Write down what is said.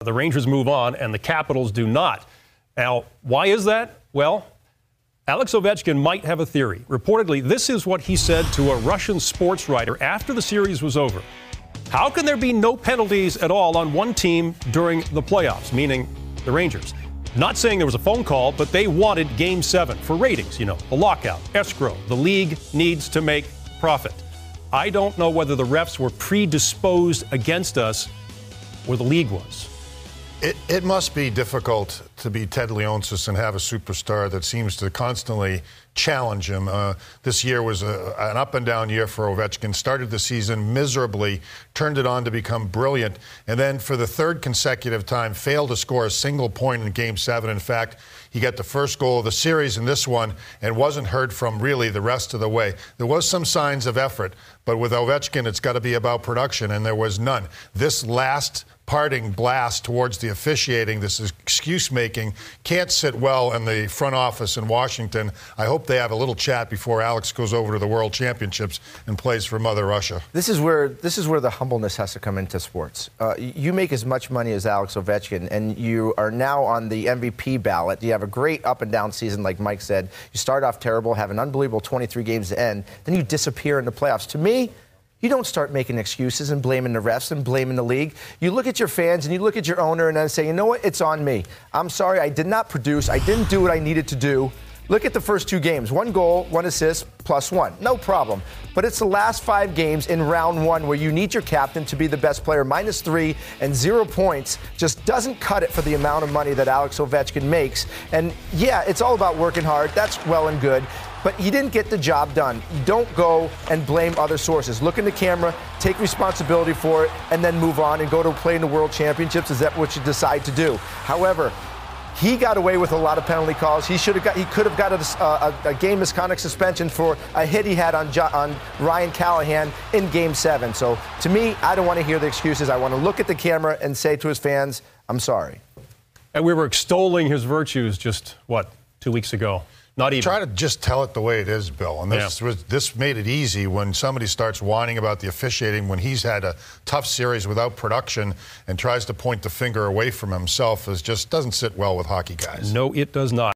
The Rangers move on, and the Capitals do not. Now, why is that? Well, Alex Ovechkin might have a theory. Reportedly, this is what he said to a Russian sports writer after the series was over. How can there be no penalties at all on one team during the playoffs, meaning the Rangers? Not saying there was a phone call, but they wanted Game 7 for ratings, the lockout, escrow. The league needs to make profit. I don't know whether the refs were predisposed against us or the league was. It must be difficult to be Ted Leonsis and have a superstar that seems to constantly challenge him. This year was an up-and-down year for Ovechkin. Started the season miserably, turned it on to become brilliant, and then for the third consecutive time failed to score a single point in Game 7. In fact, he got the first goal of the series in this one and wasn't heard from really the rest of the way. There was some signs of effort, but with Ovechkin, it's got to be about production, and there was none. This last parting blast towards the officiating, this excuse-making, can't sit well in the front office in Washington. I hope they have a little chat before Alex goes over to the World Championships and plays for Mother Russia. This is where the humbleness has to come into sports. You make as much money as Alex Ovechkin, and you are now on the MVP ballot. You have a great up-and-down season, like Mike said. You start off terrible, have an unbelievable 23 games to end, then you disappear in the playoffs. To me, you don't start making excuses and blaming the refs and blaming the league. You look at your fans and you look at your owner and then say, you know what, it's on me. I'm sorry, I did not produce. I didn't do what I needed to do. Look at the first 2 games. 1 goal, 1 assist, +1. No problem. But it's the last 5 games in round 1 where you need your captain to be the best player. -3 and 0 points just doesn't cut it for the amount of money that Alex Ovechkin makes. And yeah, it's all about working hard. That's well and good. But he didn't get the job done. You don't go and blame other sources. Look in the camera, take responsibility for it, and then move on and go to play in the World Championships. Is that what you decide to do? However, he got away with a lot of penalty calls. He could have got a game misconduct suspension for a hit he had on Ryan Callahan in Game 7. So to me, I don't want to hear the excuses. I want to look at the camera and say to his fans, I'm sorry. And we were extolling his virtues just, 2 weeks ago? Not even. Try to just tell it the way it is, Bill. And this made it easy when somebody starts whining about the officiating when he's had a tough series without production and tries to point the finger away from himself. It just doesn't sit well with hockey guys. No, it does not.